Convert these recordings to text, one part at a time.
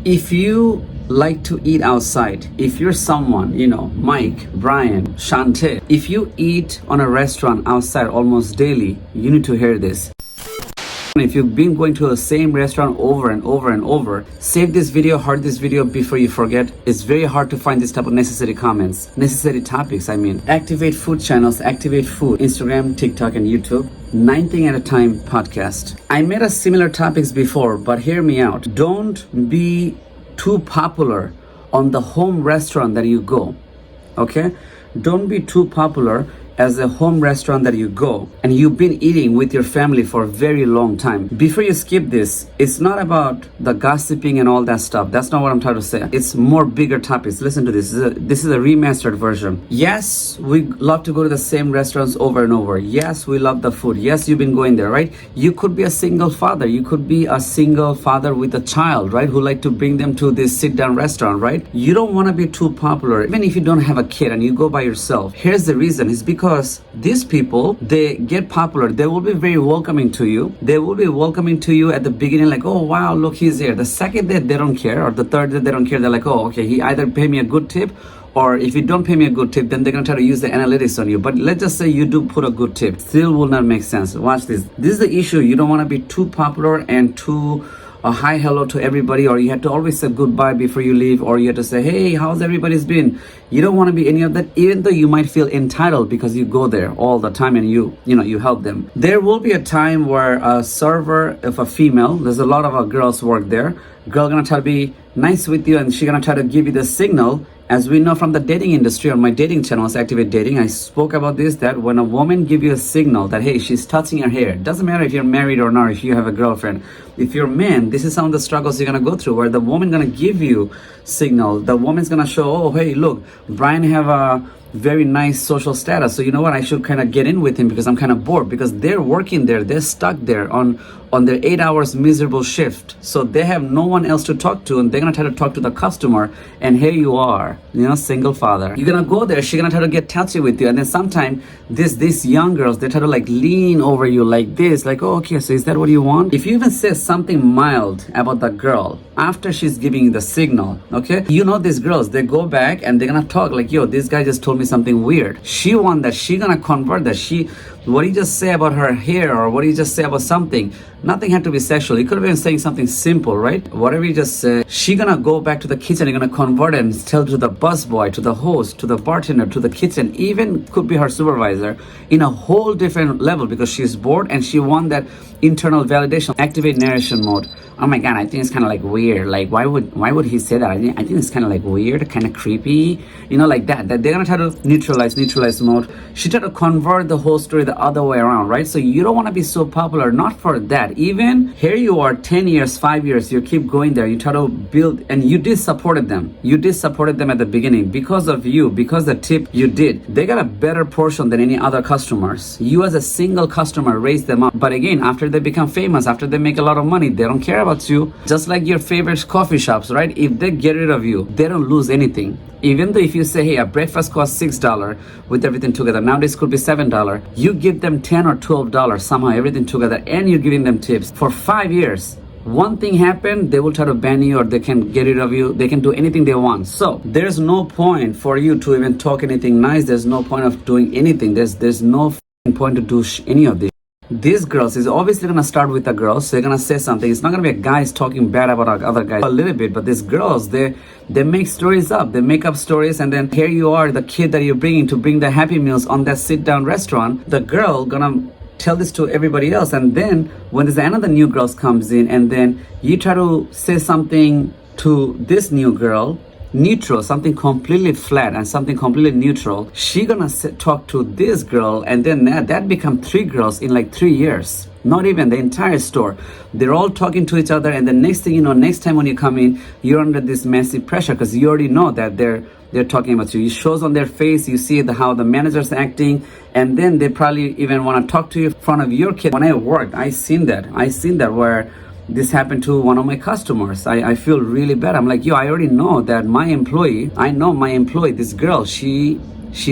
If you like to eat outside, if you're someone, Mike, Brian, Shante, if you eat on a restaurant outside almost daily, you need to hear this. If you've been going to the same restaurant over and over and over, save this video, heart this video before you forget. It's very hard to find this type of necessary comments, necessary topics, Activate food channels, activate food, Instagram, TikTok, and YouTube. 9 thing at a time podcast. I made a similar topics before, but hear me out. Don't be too popular on the home restaurant that you go, okay? Don't be too popular as a home restaurant that you go and you've been eating with your family for a very long time. Before you skip this, it's not about the gossiping and all that stuff. That's not what I'm trying to say. It's more bigger topics. Listen to this. This is a remastered version. Yes, we love to go to the same restaurants over and over. Yes, we love the food. Yes, you've been going there, right? You could be a single father. You could be a single father with a child, right? Who like to bring them to this sit-down restaurant, right? You don't want to be too popular. Even if you don't have a kid and you go by yourself. Here's the reason. It's because these people, they get popular. They will be very welcoming to you. They will be welcoming to you at the beginning, like, oh, wow, look, he's here. The second day, they don't care. Or the third day, they don't care. They're like, oh, okay, he either pay me a good tip, or if you don't pay me a good tip, then they're gonna try to use the analytics on you. But let's just say you do put a good tip. Still will not make sense. Watch this. This is the issue. You don't want to be too popular and too a hi hello to everybody, or you have to always say goodbye before you leave, or you have to say, hey, how's everybody's been? You don't want to be any of that, even though you might feel entitled because you go there all the time and you help them. There will be a time where a server, if a female, there's a lot of girls work there, girl gonna try to be nice with you and she gonna try to give you the signal. As we know from the dating industry, on my dating channels, Activate Dating, I spoke about this, that when a woman give you a signal that, hey, she's touching your hair, doesn't matter if you're married or not, if you have a girlfriend, if you're a man, this is some of the struggles you're going to go through, where the woman going to give you signal, the woman's going to show, oh, hey, look, Brian have a very nice social status, so you know what, I should kind of get in with him because I'm kind of bored, because they're working there, they're stuck there on their 8 hours miserable shift, so they have no one else to talk to, and they're gonna try to talk to the customer, and here you are, single father, you're gonna go there, she's gonna try to get touchy with you, and then sometimes these young girls, they try to like lean over you like this, like, oh, okay, so is that what you want? If you even say something mild about the girl after she's giving you the signal, okay, these girls, they go back and they're gonna talk like, yo, this guy just told me something weird. She want that, she gonna convert that. What do you just say about her hair, or what do you just say about something? Nothing had to be sexual. You could have been saying something simple, right? Whatever you just say, she gonna go back to the kitchen, you're gonna convert it and tell to the busboy, to the host, to the bartender, to the kitchen, even could be her supervisor, in a whole different level, because she's bored and she want that internal validation. Activate narration mode. Oh my god, I think it's kind of like weird. Like, why would he say that? I think it's kind of like weird, kind of creepy, like that they're gonna try to neutralize mode. She tried to convert the whole story the other way around, right? So you don't want to be so popular, not for that. Even here you are, 10 years, 5 years, you keep going there, you try to build, and you did supported them at the beginning because of you, because the tip you did, they got a better portion than any other customers. You as a single customer raised them up, but again, after they become famous, after they make a lot of money, they don't care about you. Just like your favorite coffee shops, right? If they get rid of you, they don't lose anything. Even though if you say, hey, a breakfast costs $6 with everything together, nowadays could be $7, you give them $10 or $12 somehow, everything together, and you're giving them tips for 5 years. One thing happened, they will try to ban you, or they can get rid of you. They can do anything they want. So there's no point for you to even talk anything nice. There's no point of doing anything. There's no point to do any of this. These girls is obviously gonna start with a girl, so they're gonna say something. It's not gonna be a guys talking bad about other guys a little bit, but these girls, they make stories up, they make up stories, and then here you are, the kid that you're bringing to bring the Happy Meals on that sit-down restaurant. The girl gonna tell this to everybody else, and then when there's another new girl comes in, and then you try to say something to this new girl, neutral, something completely flat and something completely neutral, she gonna talk to this girl, and then that become 3 girls in like 3 years. Not even the entire store, they're all talking to each other, and the next thing you know, next time when you come in, you're under this massive pressure because you already know that they're talking about you. It shows on their face, you see how the manager's acting, and then they probably even want to talk to you in front of your kid. When I worked, I seen that where this happened to one of my customers. I feel really bad. I'm like, yo, I already know that my employee, this girl, she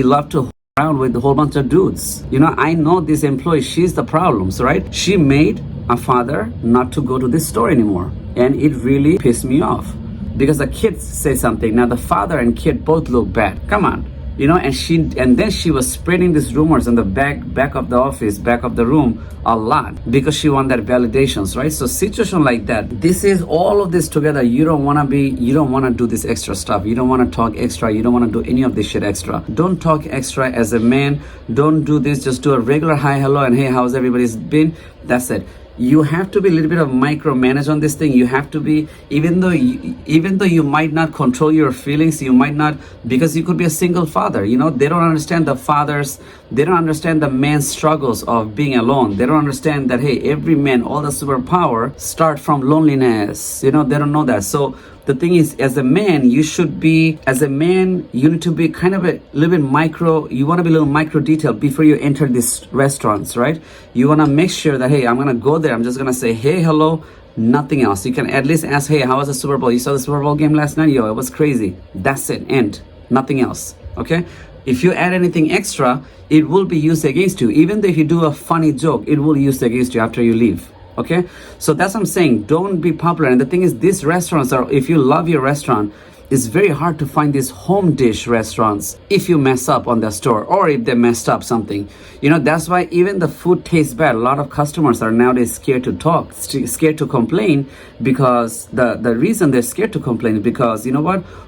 loved to around with a whole bunch of dudes. I know this employee, she's the problems, right? She made a father not to go to this store anymore, and it really pissed me off. because the kids say something. Now the father and kid both look bad. Come on. And then she was spreading these rumors in the back of the office, back of the room a lot, because she wanted that validations, right? So situation like that, this is all of this together. You don't want to do this extra stuff. You don't want to talk extra. You don't want to do any of this shit extra. Don't talk extra as a man. Don't do this. Just do a regular hi, hello, and hey, how's everybody's been? That's it. You have to be a little bit of micromanage on this thing. You have to be, even though you might not control your feelings, you might not, because you could be a single father. They don't understand they don't understand the man's struggles of being alone. They don't understand that, hey, every man, all the superpower start from loneliness. They don't know that. So the thing is, as a man, you need to be kind of a little bit you want to be a little micro detailed before you enter these restaurants, right? You want to make sure that, hey, I'm going to go there. I'm just going to say, hey, hello, nothing else. You can at least ask, hey, how was the Super Bowl? You saw the Super Bowl game last night? Yo, it was crazy. That's it. End. Nothing else. Okay? If you add anything extra, it will be used against you. Even though if you do a funny joke, it will be used against you after you leave. Okay, so that's what I'm saying. Don't be popular. And the thing is, these restaurants if you love your restaurant, it's very hard to find these home dish restaurants if you mess up on the store, or if they messed up something. That's why even the food tastes bad. A lot of customers are nowadays scared to talk, scared to complain, because the reason they're scared to complain is because,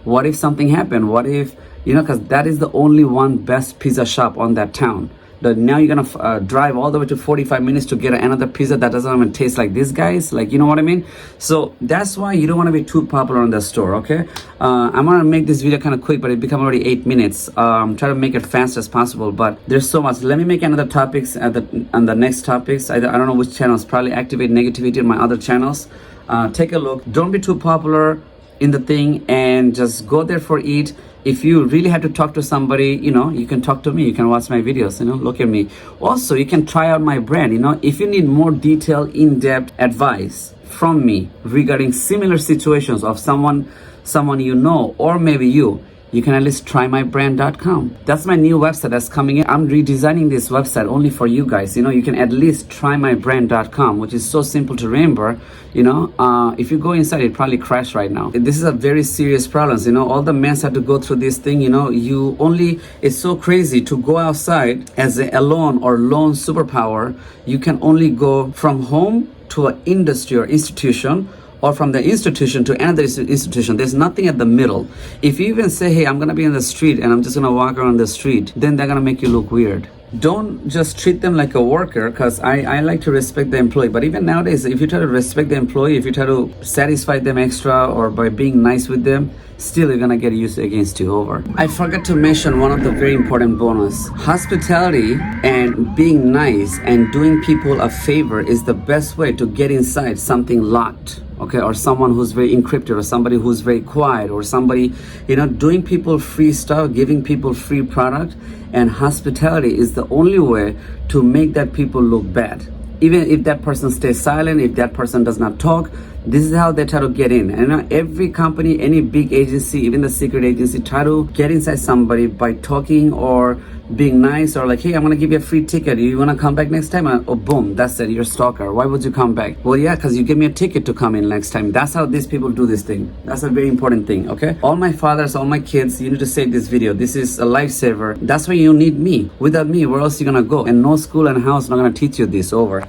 what if something happened? What if, because that is the only one best pizza shop on that town. Now you're gonna drive all the way to 45 minutes to get another pizza that doesn't even taste like these guys. Like, you know what I mean? So that's why you don't want to be too popular in the store. Okay, I'm gonna make this video kind of quick, but it become already 8 minutes. Try to make it fast as possible, but there's so much. Let me make another topics on the next topics. I don't know which channels. Probably activate negativity in my other channels. Take a look. Don't be too popular in the thing, and just go there for eat. If you really have to talk to somebody, you can talk to me. You can watch my videos, look at me. Also, you can try out my brand. If you need more detailed, in-depth advice from me regarding similar situations of someone or maybe you can at least try mybrand.com. That's my new website that's coming in. I'm redesigning this website only for you guys. You can at least try mybrand.com, which is so simple to remember. If you go inside, it probably crash right now. This is a very serious problem. All the men have to go through this thing. It's so crazy to go outside as a lone superpower. You can only go from home to an industry or institution, or from the institution to another institution. There's nothing at the middle. If you even say, hey, I'm gonna be in the street and I'm just gonna walk around the street, then they're gonna make you look weird. Don't just treat them like a worker, because I like to respect the employee. But even nowadays, if you try to respect the employee, if you try to satisfy them extra or by being nice with them, still you're gonna get used against you. Over. I forgot to mention one of the very important bonus. Hospitality and being nice and doing people a favor is the best way to get inside something locked. Okay, or someone who's very encrypted, or somebody who's very quiet, or somebody, doing people free stuff, giving people free product, and hospitality is the only way to make that people look bad. Even if that person stays silent, if that person does not talk, this is how they try to get in. And every company, any big agency, even the secret agency, try to get inside somebody by talking or being nice, or like, hey, I'm gonna give you a free ticket. You wanna come back next time? Oh, boom, that's it. You're a stalker. Why would you come back? Well, yeah, because you give me a ticket to come in next time. That's how these people do this thing. That's a very important thing. Okay, all my fathers, all my kids, you need to save this video. This is a lifesaver. That's why you need me. Without me, where else are you gonna go? And no school and house not gonna teach you this. Over.